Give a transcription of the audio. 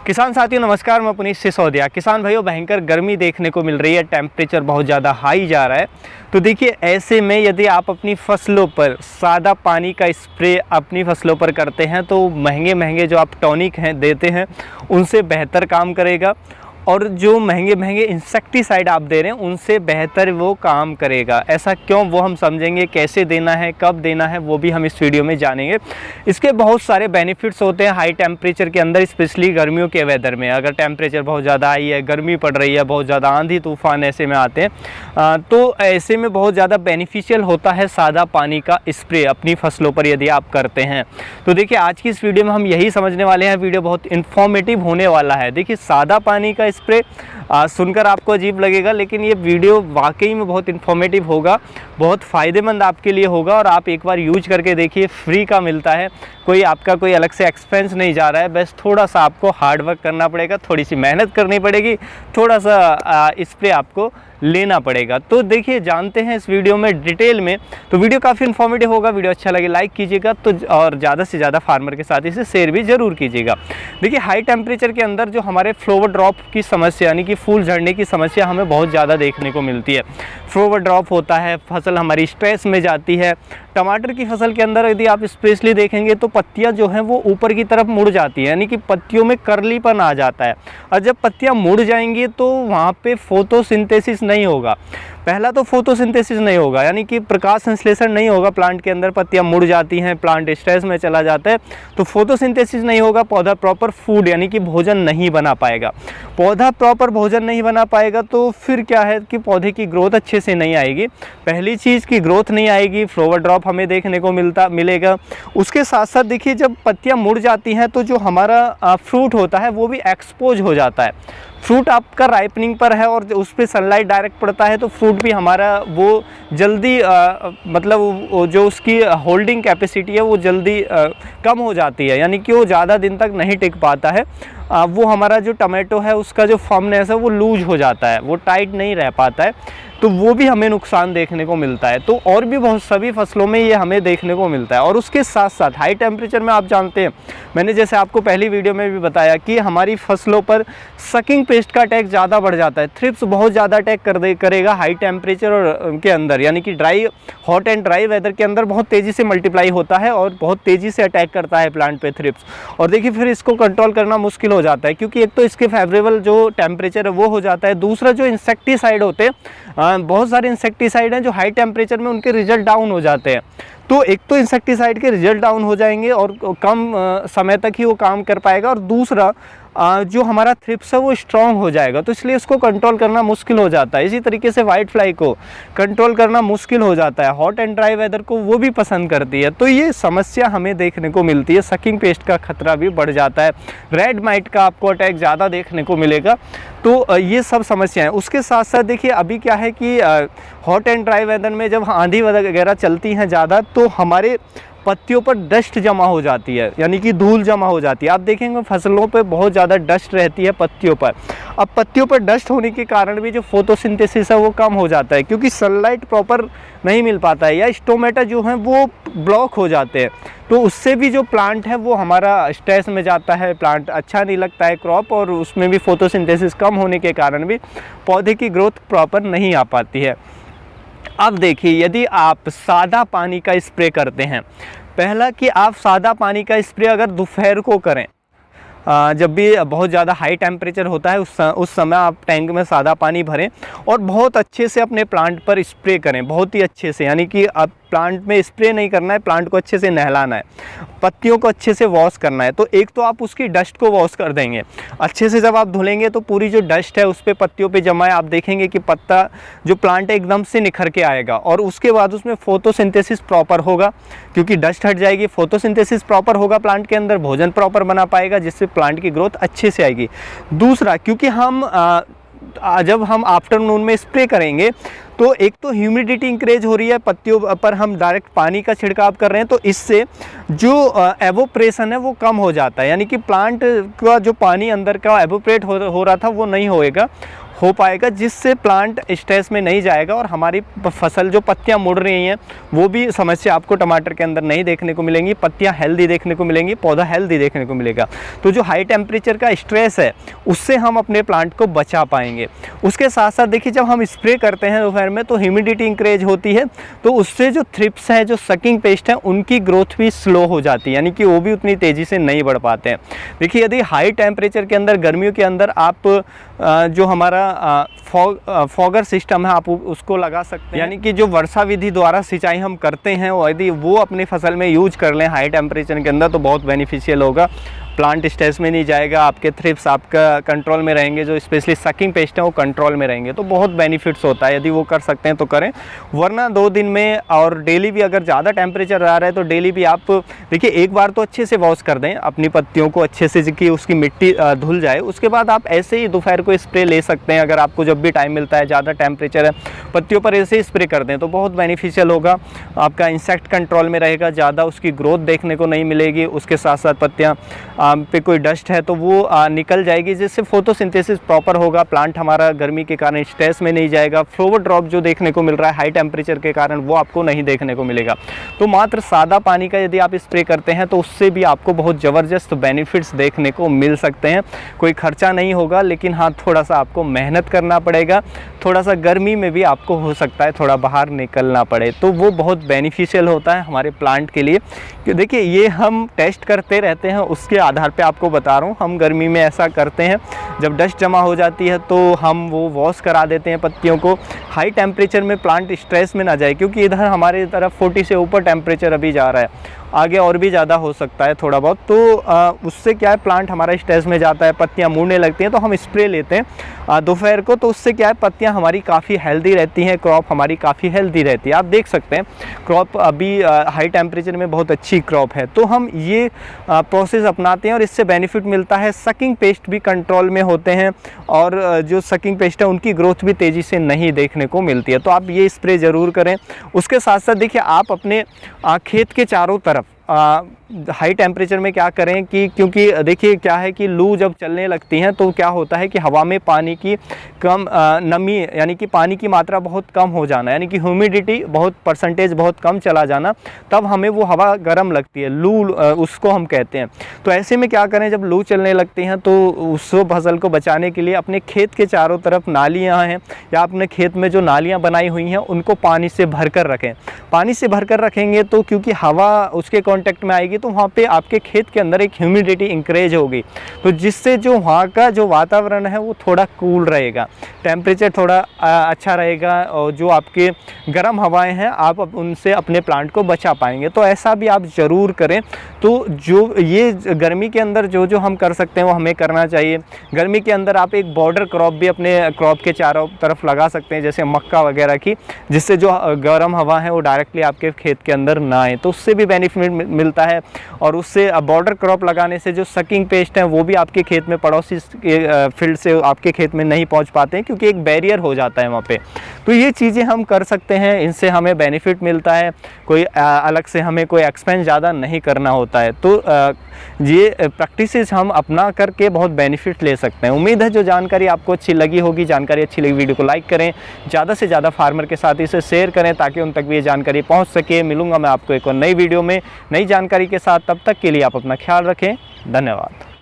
किसान साथियों नमस्कार, मैं पुनीत सिसोदिया। किसान भाइयों, भयंकर गर्मी देखने को मिल रही है, टेम्परेचर बहुत ज़्यादा हाई जा रहा है। तो देखिए, ऐसे में यदि आप अपनी फसलों पर सादा पानी का स्प्रे अपनी फसलों पर करते हैं तो महंगे महंगे जो आप टॉनिक हैं देते हैं उनसे बेहतर काम करेगा, और जो महंगे महंगे इंसेक्टिसाइड आप दे रहे हैं उनसे बेहतर वो काम करेगा। ऐसा क्यों, वो हम समझेंगे। कैसे देना है, कब देना है, वो भी हम इस वीडियो में जानेंगे। इसके बहुत सारे बेनिफिट्स होते हैं हाई टेम्परेचर के अंदर, स्पेशली गर्मियों के वेदर में। अगर टेम्परेचर बहुत ज़्यादा हाई है, गर्मी पड़ रही है, बहुत ज़्यादा आंधी तूफान ऐसे में आते हैं, तो ऐसे में बहुत ज़्यादा बेनिफिशियल होता है सादा पानी का स्प्रे अपनी फसलों पर यदि आप करते हैं। तो देखिए, आज की इस वीडियो में हम यही समझने वाले हैं। वीडियो बहुत इन्फॉर्मेटिव होने वाला है। देखिए, सादा पानी का स्प्रे सुनकर आपको अजीब लगेगा, लेकिन ये वीडियो वाकई में बहुत इन्फॉर्मेटिव होगा, बहुत फ़ायदेमंद आपके लिए होगा। और आप एक बार यूज करके देखिए, फ्री का मिलता है, कोई आपका कोई अलग से एक्सपेंस नहीं जा रहा है। बस थोड़ा सा आपको हार्ड वर्क करना पड़ेगा, थोड़ी सी मेहनत करनी पड़ेगी, थोड़ा सा स्प्रे आपको लेना पड़ेगा। तो देखिए, जानते हैं इस वीडियो में डिटेल में। तो वीडियो काफ़ी इन्फॉर्मेटिव होगा। वीडियो अच्छा लगे लाइक कीजिएगा, तो और ज़्यादा से ज़्यादा फार्मर के साथ इसे शेयर भी ज़रूर कीजिएगा। देखिए, हाई टेम्परेचर के अंदर जो हमारे फ्लावर ड्रॉप की समस्या यानी कि फूल झड़ने की समस्या हमें बहुत ज़्यादा देखने को मिलती है। फ्लावर ड्रॉप होता है, फसल हमारी स्ट्रेस में जाती है। टमाटर की फसल के अंदर यदि आप स्पेशली देखेंगे तो पत्तियां जो हैं वो ऊपर की तरफ मुड़ जाती है, यानी कि पत्तियों में कर्लीपन आ जाता है। और जब पत्तियां मुड़ जाएंगी तो वहाँ पे फोटोसिंथेसिस नहीं होगा। पहला तो फोटोसिंथेसिस नहीं होगा, यानी कि प्रकाश संश्लेषण नहीं होगा प्लांट के अंदर। पत्तियां मुड़ जाती हैं, प्लांट स्ट्रेस में चला जाता है, तो फोटोसिंथेसिस नहीं होगा। पौधा प्रॉपर फूड यानी कि भोजन नहीं बना पाएगा। पौधा प्रॉपर भोजन नहीं बना पाएगा तो फिर क्या है कि पौधे की ग्रोथ अच्छे से नहीं आएगी। पहली चीज़ की ग्रोथ नहीं आएगी, फ्लावर ड्रॉप हमें देखने को मिलेगा। उसके साथ साथ देखिए, जब पत्तियां मुड़ जाती हैं तो जो हमारा फ्रूट होता है वो भी एक्सपोज हो जाता है। फ्रूट आपका राइपनिंग पर है और उस पर सनलाइट डायरेक्ट पड़ता है तो फ्रूट भी हमारा वो जल्दी मतलब जो उसकी होल्डिंग कैपेसिटी है वो जल्दी कम हो जाती है, यानी कि वो ज़्यादा दिन तक नहीं टिक पाता है। वो हमारा जो टमाटो है उसका जो फर्मनेस है वो लूज हो जाता है, वो टाइट नहीं रह पाता है, तो वो भी हमें नुकसान देखने को मिलता है। तो और भी बहुत सभी फसलों में ये हमें देखने को मिलता है। और उसके साथ साथ हाई टेम्परेचर में आप जानते हैं, मैंने जैसे आपको पहली वीडियो में भी बताया कि हमारी फसलों पर सकिंग पेस्ट का अटैक ज़्यादा बढ़ जाता है। थ्रिप्स बहुत ज़्यादा अटैक करेगा हाई टेम्परेचर और के अंदर, यानी कि हॉट एंड ड्राई वेदर के अंदर बहुत तेज़ी से मल्टीप्लाई होता है और बहुत तेज़ी से अटैक करता है प्लांट पे थ्रिप्स। और देखिए, फिर इसको कंट्रोल करना मुश्किल हो जाता है, क्योंकि एक तो इसके फेवरेबल जो टेम्परेचर है वो हो जाता है। दूसरा, जो इंसेक्टिसाइड होते हैं, बहुत सारे इंसेक्टिसाइड हैं जो हाई टेम्परेचर में उनके रिजल्ट डाउन हो जाते हैं। तो एक तो इंसेक्टिसाइड के रिजल्ट डाउन हो जाएंगे और कम समय तक ही वो काम कर पाएगा, और दूसरा जो हमारा थ्रिप्स है वो स्ट्रॉन्ग हो जाएगा, तो इसलिए इसको कंट्रोल करना मुश्किल हो जाता है। इसी तरीके से वाइट फ्लाई को कंट्रोल करना मुश्किल हो जाता है। हॉट एंड ड्राई वेदर को वो भी पसंद करती है, तो ये समस्या हमें देखने को मिलती है। सकिंग पेस्ट का खतरा भी बढ़ जाता है, रेड माइट का आपको अटैक ज़्यादा देखने को मिलेगा। तो ये सब समस्याएं। उसके साथ साथ देखिए, अभी क्या है कि हॉट एंड ड्राई वेदर में जब आंधी वगैरह चलती हैं ज़्यादा तो हमारे पत्तियों पर डस्ट जमा हो जाती है, यानी कि धूल जमा हो जाती है। आप देखेंगे फसलों पे बहुत ज़्यादा डस्ट रहती है पत्तियों पर। अब पत्तियों पर डस्ट होने के कारण भी जो फोटोसिंथेसिस है वो कम हो जाता है, क्योंकि सनलाइट प्रॉपर नहीं मिल पाता है, या स्टोमेटा जो है वो ब्लॉक हो जाते हैं। तो उससे भी जो प्लांट है वो हमारा स्ट्रेस में जाता है, प्लांट अच्छा नहीं लगता है क्रॉप, और उसमें भी फोटोसिंथेसिस कम होने के कारण भी पौधे की ग्रोथ प्रॉपर नहीं आ पाती है। अब देखिए, यदि आप सादा पानी का स्प्रे करते हैं, पहला कि आप सादा पानी का स्प्रे अगर दोपहर को करें, जब भी बहुत ज़्यादा हाई टेम्परेचर होता है उस समय आप टैंक में सादा पानी भरें और बहुत अच्छे से अपने प्लांट पर स्प्रे करें, बहुत ही अच्छे से। यानी कि आप प्लांट में स्प्रे नहीं करना है, प्लांट को अच्छे से नहलाना है, पत्तियों को अच्छे से वॉश करना है। तो एक तो आप उसकी डस्ट को वॉश कर देंगे अच्छे से। जब आप धुलेंगे तो पूरी जो डस्ट है उस पर पत्तियों पे जमा है, आप देखेंगे कि पत्ता जो प्लांट है एकदम से निखर के आएगा। और उसके बाद उसमें फोटोसिंथेसिस प्रॉपर होगा, क्योंकि डस्ट हट जाएगी, फोटोसिंथेसिस प्रॉपर होगा प्लांट के अंदर, भोजन प्रॉपर बना पाएगा, जिससे प्लांट की ग्रोथ अच्छे से आएगी। दूसरा, क्योंकि जब हम आफ्टरनून में स्प्रे करेंगे तो एक तो ह्यूमिडिटी इंक्रीज हो रही है, पत्तियों पर हम डायरेक्ट पानी का छिड़काव कर रहे हैं, तो इससे जो एवोप्रेशन है वो कम हो जाता है, यानी कि प्लांट का जो पानी अंदर का एवोप्रेट हो रहा था वो नहीं होएगा, हो पाएगा, जिससे प्लांट स्ट्रेस में नहीं जाएगा और हमारी फसल जो पत्तियां मुड़ रही हैं वो भी समस्या आपको टमाटर के अंदर नहीं देखने को मिलेंगी, पत्तियां हेल्दी देखने को मिलेंगी, पौधा हेल्दी देखने को मिलेगा। तो जो हाई टेम्परेचर का स्ट्रेस है उससे हम अपने प्लांट को बचा पाएंगे। उसके साथ साथ देखिए जब हम स्प्रे करते हैं दोपहर में तो ह्यूमिडिटी इंक्रीज होती है, तो उससे जो थ्रिप्स है, जो सकिंग पेस्ट है, उनकी ग्रोथ भी स्लो हो जाती है, यानी कि वो भी उतनी तेज़ी से नहीं बढ़ पाते हैं। देखिए यदि हाई टेम्परेचर के अंदर, गर्मियों के अंदर आप जो हमारा फॉगर सिस्टम है आप उसको लगा सकते हैं, यानी कि जो वर्षा विधि द्वारा सिंचाई हम करते हैं यदि वो अपनी फसल में यूज कर लें हाई टेम्परेचर के अंदर तो बहुत बेनिफिशियल होगा। प्लांट स्ट्रेस में नहीं जाएगा, आपके थ्रिप्स आपका कंट्रोल में रहेंगे, जो स्पेशली सकिंग पेस्ट है वो कंट्रोल में रहेंगे, तो बहुत बेनिफिट्स होता है। यदि वो कर सकते हैं तो करें, वरना 2 दिन में और डेली भी अगर ज़्यादा टेम्परेचर आ रहा है तो डेली भी आप देखिए एक बार तो अच्छे से वॉश कर दें अपनी पत्तियों को अच्छे से कि उसकी मिट्टी धुल जाए। उसके बाद आप ऐसे ही दोपहर को स्प्रे ले सकते हैं, अगर आपको जब भी टाइम मिलता है, ज़्यादा टेम्परेचर है, पत्तियों पर ऐसे ही स्प्रे कर दें तो बहुत बेनिफिशियल होगा। आपका इंसेक्ट कंट्रोल में रहेगा, ज़्यादा उसकी ग्रोथ देखने को नहीं मिलेगी। उसके साथ साथ पत्तियाँ पे कोई डस्ट है तो वो निकल जाएगी, जिससे फोटोसिंथेसिस प्रॉपर होगा, प्लांट हमारा गर्मी के कारण स्ट्रेस में नहीं जाएगा। फ्लावर ड्रॉप जो देखने को मिल रहा है हाई टेम्परेचर के कारण वो आपको नहीं देखने को मिलेगा। तो मात्र सादा पानी का यदि आप स्प्रे करते हैं तो उससे भी आपको बहुत ज़बरदस्त बेनिफिट्स देखने को मिल सकते हैं। कोई खर्चा नहीं होगा, लेकिन हाँ थोड़ा सा आपको मेहनत करना पड़ेगा, थोड़ा सा गर्मी में भी आपको हो सकता है थोड़ा बाहर निकलना पड़े, तो वो बहुत बेनिफिशियल होता है हमारे प्लांट के लिए। कि देखिए ये हम टेस्ट करते रहते हैं, उसके आधार पे आपको बता रहा हूँ। हम गर्मी में ऐसा करते हैं, जब डस्ट जमा हो जाती है तो हम वो वॉश करा देते हैं पत्तियों को। हाई टेम्परेचर में प्लांट स्ट्रेस में ना जाए, क्योंकि इधर हमारे तरफ 40 से ऊपर टेम्परेचर अभी जा रहा है, आगे और भी ज़्यादा हो सकता है थोड़ा बहुत, तो उससे क्या है प्लांट हमारा स्ट्रेस में जाता है, पत्तियां मुड़ने लगती हैं, तो हम स्प्रे लेते हैं दोपहर को, तो उससे क्या है पत्तियां हमारी काफ़ी हेल्दी रहती हैं, क्रॉप हमारी काफ़ी हेल्दी रहती है। आप देख सकते हैं क्रॉप अभी हाई टेम्परेचर में बहुत अच्छी क्रॉप है, तो हम ये प्रोसेस अपनाते हैं और इससे बेनिफिट मिलता है। सकिंग पेस्ट भी कंट्रोल में होते हैं और जो सकिंग पेस्ट है उनकी ग्रोथ भी तेज़ी से नहीं देखने को मिलती है, तो आप ये स्प्रे ज़रूर करें। उसके साथ साथ देखिए आप अपने खेत के चारों तरफ हाई टेम्परेचर में क्या करें कि, क्योंकि देखिए क्या है कि लू जब चलने लगती हैं तो क्या होता है कि हवा में पानी की कम नमी, यानी कि पानी की मात्रा बहुत कम हो जाना, यानी कि ह्यूमिडिटी बहुत परसेंटेज बहुत कम चला जाना, तब हमें वो हवा गर्म लगती है, लू उसको हम कहते हैं। तो ऐसे में क्या करें, जब लू चलने लगती हैं तो उस फसल को बचाने के लिए अपने खेत के चारों तरफ नालियाँ हैं या अपने खेत में जो नालियाँ बनाई हुई हैं उनको पानी से भर कर रखें। पानी से भर कर रखेंगे तो क्योंकि हवा उसके कांटेक्ट में आएगी तो वहाँ पे आपके खेत के अंदर एक ह्यूमिडिटी इंक्रीज होगी, तो जिससे जो वहाँ का जो वातावरण है वो थोड़ा कूल रहेगा, टेम्परेचर थोड़ा अच्छा रहेगा, और जो आपके गर्म हवाएं हैं आप उनसे अपने प्लांट को बचा पाएंगे। तो ऐसा भी आप ज़रूर करें। तो जो ये गर्मी के अंदर जो जो हम कर सकते हैं वो हमें करना चाहिए। गर्मी के अंदर आप एक बॉर्डर क्रॉप भी अपने क्रॉप के चारों तरफ लगा सकते हैं, जैसे मक्का वगैरह की, जिससे जो गर्म हवा है वो डायरेक्टली आपके खेत के अंदर ना आए, तो उससे भी बेनिफिट मिलता है। और उससे बॉर्डर क्रॉप लगाने से जो सकिंग पेस्ट हैं वो भी आपके खेत में, पड़ोसी के फील्ड से आपके खेत में नहीं पहुंच पाते हैं, क्योंकि एक बैरियर हो जाता है वहाँ पे। तो ये चीज़ें हम कर सकते हैं, इनसे हमें बेनिफिट मिलता है, कोई अलग से हमें कोई एक्सपेंस ज़्यादा नहीं करना होता है। तो ये प्रैक्टिसेस हम अपना करके बहुत बेनिफिट ले सकते हैं। उम्मीद है जो जानकारी आपको अच्छी लगी होगी। जानकारी अच्छी लगी वीडियो को लाइक करें, ज़्यादा से ज़्यादा फार्मर के साथ इसे शेयर करें ताकि उन तक भी ये जानकारी पहुँच सके। मिलूंगा मैं आपको एक और नई वीडियो में नई जानकारी के साथ, तब तक के लिए आप अपना ख्याल रखें। धन्यवाद।